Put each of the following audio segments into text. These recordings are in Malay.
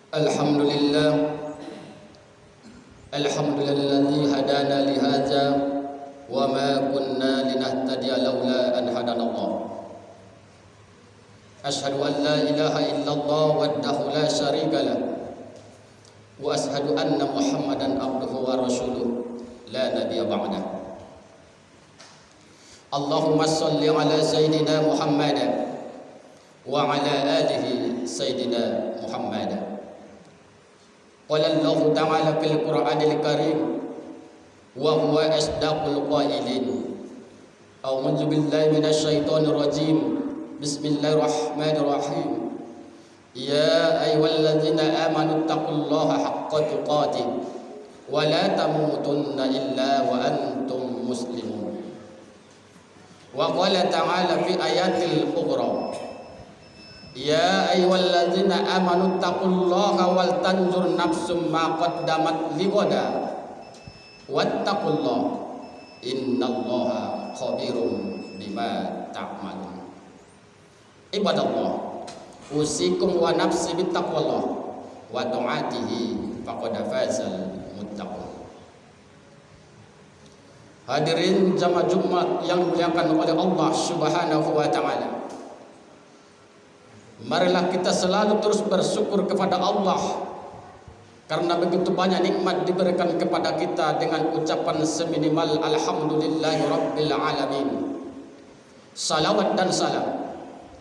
Alhamdulillah, alhamdulilladzi hadana li hadza wa ma kunna linahtadiya laula an hadanallah. Asyhadu an la ilaha illallah wahdahu la syarika lah wa asyhadu anna Muhammadan abduhu wa rasuluh la nabiyya ba'dah. Allahumma shalli ala sayyidina Muhammad wa ala alihi sayyidina Muhammad. Qala Allah ta'ala fil Qur'anil Karim wa huwa asdaqul qailin. A'udzu billahi minasy syaithanir rajim. Bismillahirrahmanirrahim. Ya ayyuhalladzina amanu taqullaha haqqa tuqatih wa la tamutunna illa wa antum muslimun. Wa qala ta'ala fi ayatil ukhra. Ya ayyuhalladzina amanu taqullaha wal tanzur nafsum ma qaddamat lighada wattaqullaha innallaha khabirum bima ta'malun. Ibadallah, usikum wa nafsi bittaqwallah wa ta'atihi faqad fazal muttaqun. Hadirin jamaah Jumat yang dimuliakan oleh Allah Subhanahu wa taala. Marilah kita selalu terus bersyukur kepada Allah karena begitu banyak nikmat diberikan kepada kita dengan ucapan seminimal alhamdulillahi rabbil alamin. Salawat dan salam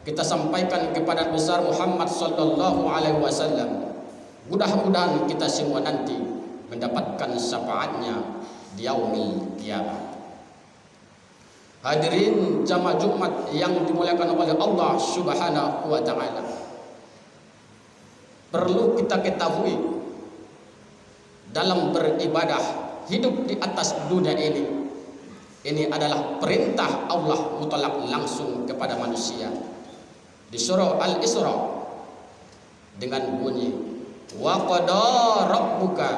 kita sampaikan kepada besar Muhammad sallallahu alaihi wasallam. Mudah-mudahan kita semua nanti mendapatkan syafaatnya di yaumil qiyamah. Hadirin jamaah Jumat yang dimuliakan oleh Allah Subhanahu wa taala. Perlu kita ketahui dalam beribadah, hidup di atas dunia ini adalah perintah Allah mutlak langsung kepada manusia. Di surah Al-Isra dengan bunyi wa qada rabbuka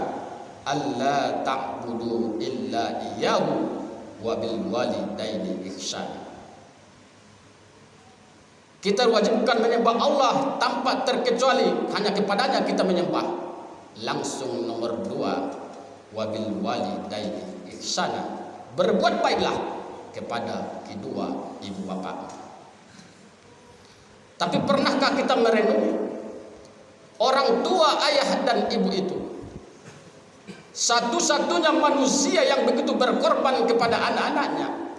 alla ta'budu illa iyyahu wa bil walidaini ihsana. Kita wajibkan menyembah Allah tanpa terkecuali, hanya kepadanya kita menyembah. Langsung nomor 2, wa bil walidaini ihsana, berbuat baiklah kepada kedua ibu bapa. Tapi pernahkah kita merenungi orang tua, ayah dan ibu itu satu-satunya manusia yang begitu berkorban kepada anak-anaknya,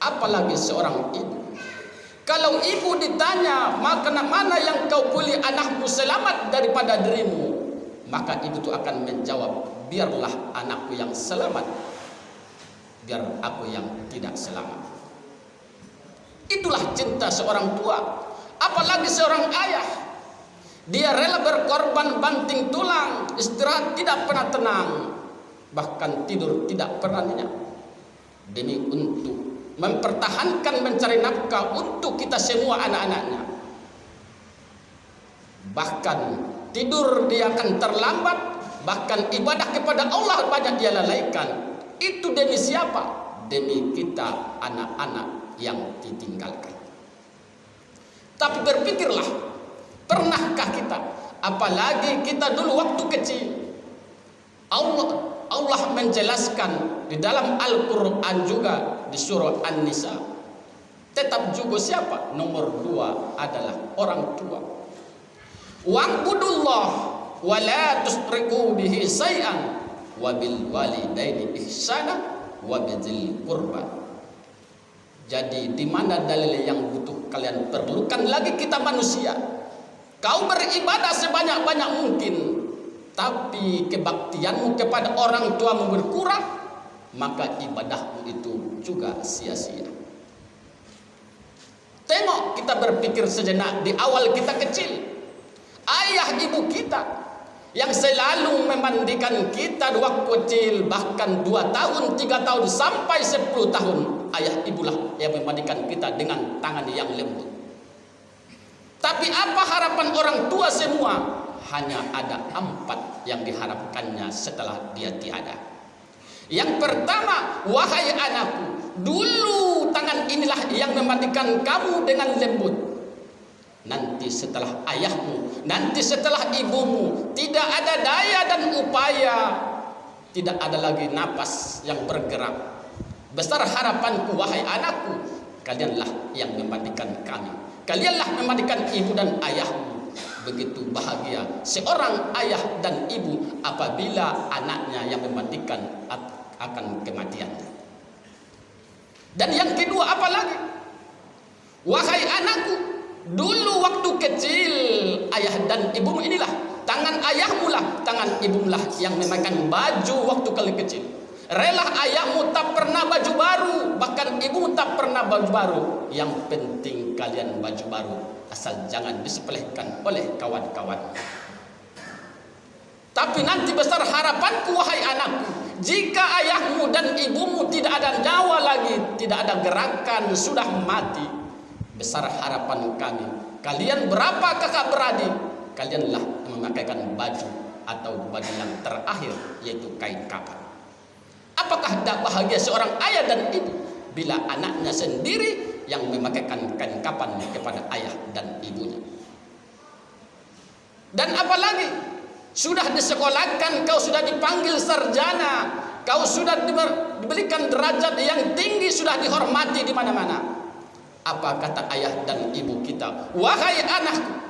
apalagi seorang ibu. Kalau ibu ditanya, maka mana yang kau pilih anakmu selamat daripada dirimu, maka ibu itu akan menjawab, biarlah anakku yang selamat, biar aku yang tidak selamat. Itulah cinta seorang tua, apalagi seorang ayah. Dia rela berkorban banting tulang, istirahat tidak pernah tenang, bahkan tidur tidak pernah nyenyak, demi untuk mempertahankan mencari nafkah untuk kita semua anak-anaknya. Bahkan tidur dia akan terlambat, bahkan ibadah kepada Allah banyak dia lalaikan. Itu demi siapa? Demi kita anak-anak yang ditinggalkan. Tapi berpikirlah, pernahkah kita, apalagi kita dulu waktu kecil, Allah menjelaskan di dalam Al-Quran juga di surah An-Nisa. Tetap juga siapa? Nomor 2 adalah orang tua. Wa'budullah wa la tusyriku bihi syai'an wa bil walidaini ihsana wa bidzil qurba. Jadi di mana dalil yang butuh kalian perlukan lagi kita manusia? Kau beribadah sebanyak-banyak mungkin, tapi kebaktianmu kepada orang tuamu berkurang, maka ibadahmu itu juga sia-sia. Tengok, kita berpikir sejenak di awal kita kecil. Ayah ibu kita yang selalu memandikan kita di waktu kecil, bahkan 2 tahun, 3 tahun, sampai 10 tahun. Ayah ibulah yang memandikan kita dengan tangan yang lembut. Tapi apa harapan orang tua semua? Hanya ada 4 yang diharapkannya setelah dia tiada. Yang pertama, wahai anakku, dulu tangan inilah yang memandikan kamu dengan lembut. Nanti nanti setelah ayahmu, nanti setelah ibumu, tidak ada daya dan upaya, tidak ada lagi napas yang bergerak. Besar harapanku, wahai anakku, kalianlah yang memandikan kami, kalianlah memandikan ibu dan ayahmu. Begitu bahagia seorang ayah dan ibu apabila anaknya yang memandikan akan kematian. Dan yang kedua apa lagi? Wahai anakku, dulu waktu kecil ayah dan ibumu inilah, tangan ayahmu lah, tangan ibumu lah yang memakan baju waktu kali kecil. Rela ayahmu tak pernah baju baru, bahkan ibumu tak pernah baju baru. Yang penting kalian baju baru, asal jangan disepelekan oleh kawan-kawan. Tapi nanti besar harapanku, wahai anakku, jika ayahmu dan ibumu tidak ada nyawa lagi, tidak ada gerakan, sudah mati, besar harapan kami, kalian berapa kakak beradik, kalianlah yang memakaikan baju atau baju yang terakhir, yaitu kain kafan. Apakah tak bahagia seorang ayah dan ibu bila anaknya sendiri yang memakaikan kain kafan kepada ayah dan ibunya? Dan apalagi sudah disekolahkan, kau sudah dipanggil sarjana, kau sudah diberikan derajat yang tinggi, sudah dihormati di mana-mana. Apa kata ayah dan ibu kita? Wahai anakku,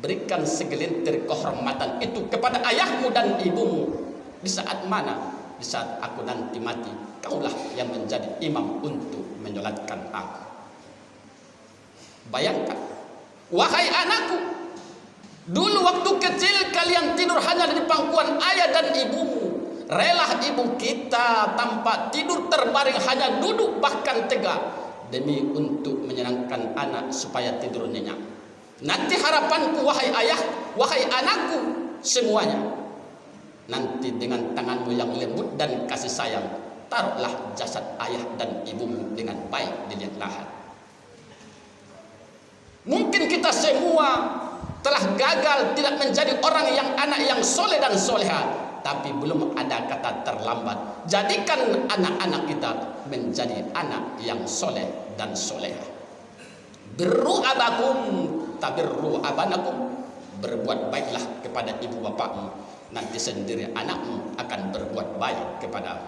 berikan segelintir kehormatan itu kepada ayahmu dan ibumu. Di saat mana? Di saat aku nanti mati, kaulah yang menjadi imam untuk menyolatkan aku. Bayangkan, wahai anakku, dulu waktu kecil kalian tidur hanya di pangkuan ayah dan ibumu. Rela ibu kita tanpa tidur terbaring, hanya duduk bahkan tegak, demi untuk menyenangkan anak supaya tidur nyenyak. Nanti harapanku, wahai ayah, wahai anakku semuanya, nanti dengan tanganmu yang lembut dan kasih sayang, taruhlah jasad ayah dan ibumu dengan baik di liang lahat. Mungkin kita semua telah gagal, tidak menjadi orang yang anak yang soleh dan soleha, tapi belum ada kata terlambat. Jadikan anak-anak kita menjadi anak yang soleh dan soleha. Birru abakum tabirru abanakum. Berbuat baiklah kepada ibu bapakmu, nanti sendiri anakmu akan berbuat baik kepadamu.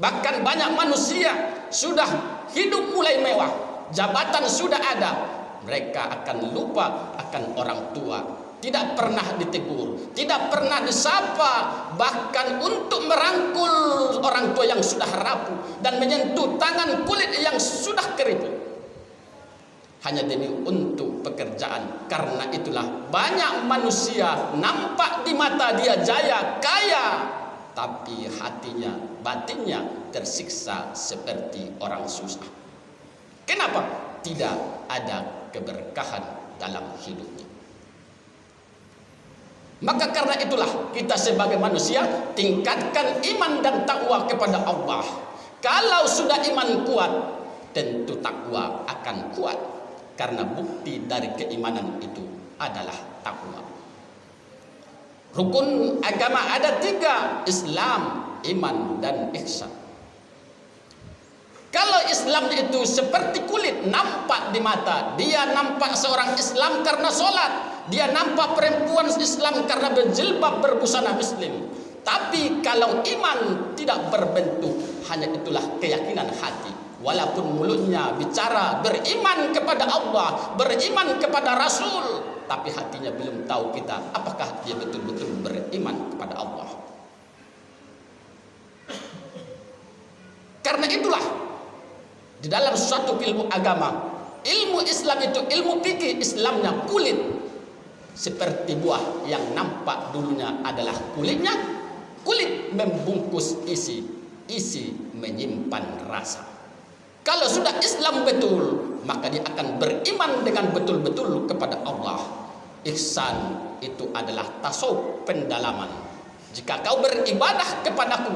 Bahkan banyak manusia sudah hidup mulai mewah, jabatan sudah ada, mereka akan lupa akan orang tua, tidak pernah ditegur, tidak pernah disapa, bahkan untuk merangkul orang tua yang sudah rapuh dan menyentuh tangan kulit yang sudah keriput, hanya demi untuk pekerjaan. Karena itulah banyak manusia nampak di mata dia jaya, kaya, tapi hatinya, batinnya tersiksa seperti orang susah. Kenapa? Tidak ada keberkahan dalam hidupnya. Maka karena itulah kita sebagai manusia tingkatkan iman dan takwa kepada Allah. Kalau sudah iman kuat, tentu takwa akan kuat. Karena bukti dari keimanan itu adalah takwa. Rukun agama ada 3, Islam, iman, dan ihsan. Kalau Islam itu seperti kulit, nampak di mata, dia nampak seorang Islam karena sholat, dia nampak perempuan Islam karena berjilbab berbusana muslim. Tapi kalau iman tidak berbentuk, hanya itulah keyakinan hati. Walaupun mulutnya bicara beriman kepada Allah, beriman kepada Rasul, tapi hatinya belum tahu kita apakah dia betul-betul beriman kepada Allah. Karena itulah di dalam suatu ilmu agama, ilmu Islam itu ilmu fikih, Islamnya kulit. Seperti buah yang nampak dulunya adalah kulitnya, kulit membungkus isi, isi menyimpan rasa. Kalau sudah Islam betul, maka dia akan beriman dengan betul-betul kepada Allah. Ihsan itu adalah tasawuf, pendalaman. Jika kau beribadah kepadaku,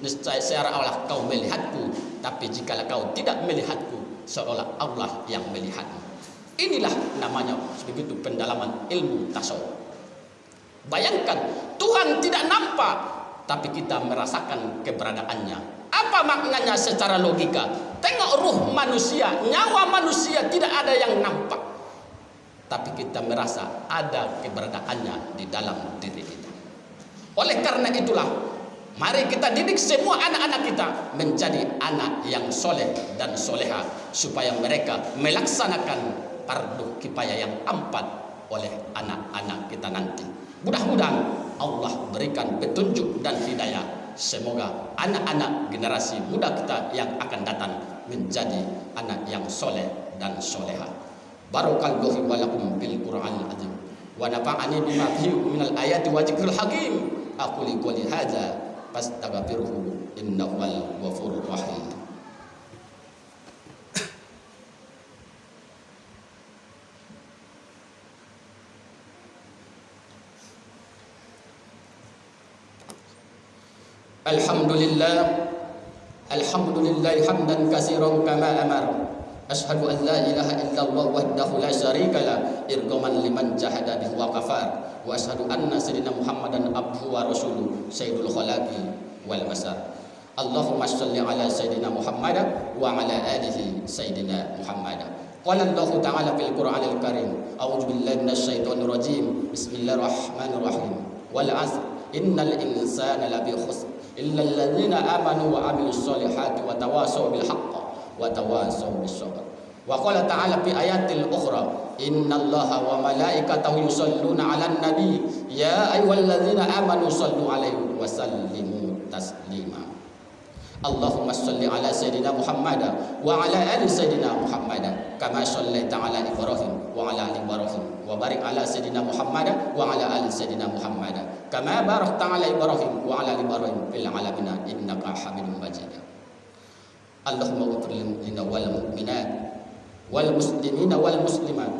niscaya seolah kau melihatku. Tapi jika kau tidak melihatku, seolah Allah yang melihatmu. Inilah namanya begitu pendalaman ilmu tasawuf. Bayangkan, Tuhan tidak nampak, tapi kita merasakan keberadaannya. Apa maknanya secara logika? Tengok ruh manusia, nyawa manusia tidak ada yang nampak. Tapi kita merasa ada keberadaannya di dalam diri kita. Oleh karena itulah, mari kita didik semua anak-anak kita menjadi anak yang soleh dan soleha, supaya mereka melaksanakan fardu kifayah yang 4 oleh anak-anak kita nanti. Mudah-mudahan Allah berikan petunjuk dan hidayah. Semoga anak-anak generasi muda kita yang akan datang menjadi anak yang soleh dan soleha. Barakallahu wa lakum bil Qur'anil azim wa nafa'ani bima fihi minal ayati wa dzikril hakim. Aku li qouli hadza fastaghfiruhu innahu wal ghafurur rahim. Alhamdulillah hamdan katsiran kama amara. Asyhadu an la ilaha illallah wahdahu la syarika lah irghaman liman jahada bihi wa kafar. Wa asyhadu anna sayyidina Muhammadan abduhu wa rasuluhu sayyidul khalaqi wal masar. Allahumma shalli ala sayyidina Muhammad wa ala alihi sayyidina Muhammad. Qala Allah ta'ala fil Qur'anil Karim, a'udzu billahi minasy syaithanir rajim. Bismillahirrahmanirrahim. Wal 'asr innal insana lafi khusr illa alladziina aamanu wa 'amilus shalihati wa tawashaw bil haqqi wa tawashaw bis sabr. Wa qala ta'ala fi ayatil ukhra, innallaha wa malaikatahu yusholluna 'alan nabi ya ayyuhalladzina amanu shallu 'alaihi wa sallimu taslima. Allahumma shalli ala sayyidina Muhammad wa ala ali sayyidina Muhammad kama shallaita ala Ibrahim wa ala ali Ibrahim wa barik ala sayyidina Muhammad wa ala ali sayyidina Muhammad kama barakta ala Ibrahim wa ala ali Ibrahim fil alamin innaka Hamidum Majid. Allahumma ighfir lana wal mu'minat wal muslimina wal muslimat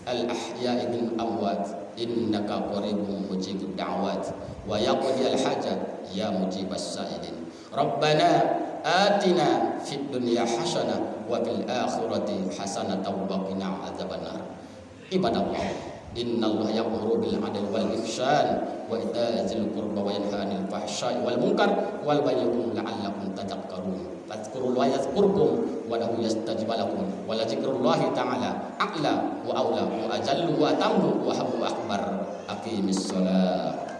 al ahya'i min amwat innaka qaribun mujibud da'wat wa yaqdi al hajat ya mujibas sa'ilin. Rabbana atina fid dunya hasanah wa fil akhirati hasanah wa qina adzabannar. Ibadallah, innallaha ya'muru bil 'adli wal ihsan wa ita'izil qurba wa yanha 'anil fahsya'i wal munkar wal ya'idukum la'allakum tadhakkarun. Fadhkurullaha yadhkurkum wa lahu yastajib lakum wa la dzikrullahi ta'ala a'la wa aula wa ajallu wa atammu wa habbu akbar. Aqimis shalah.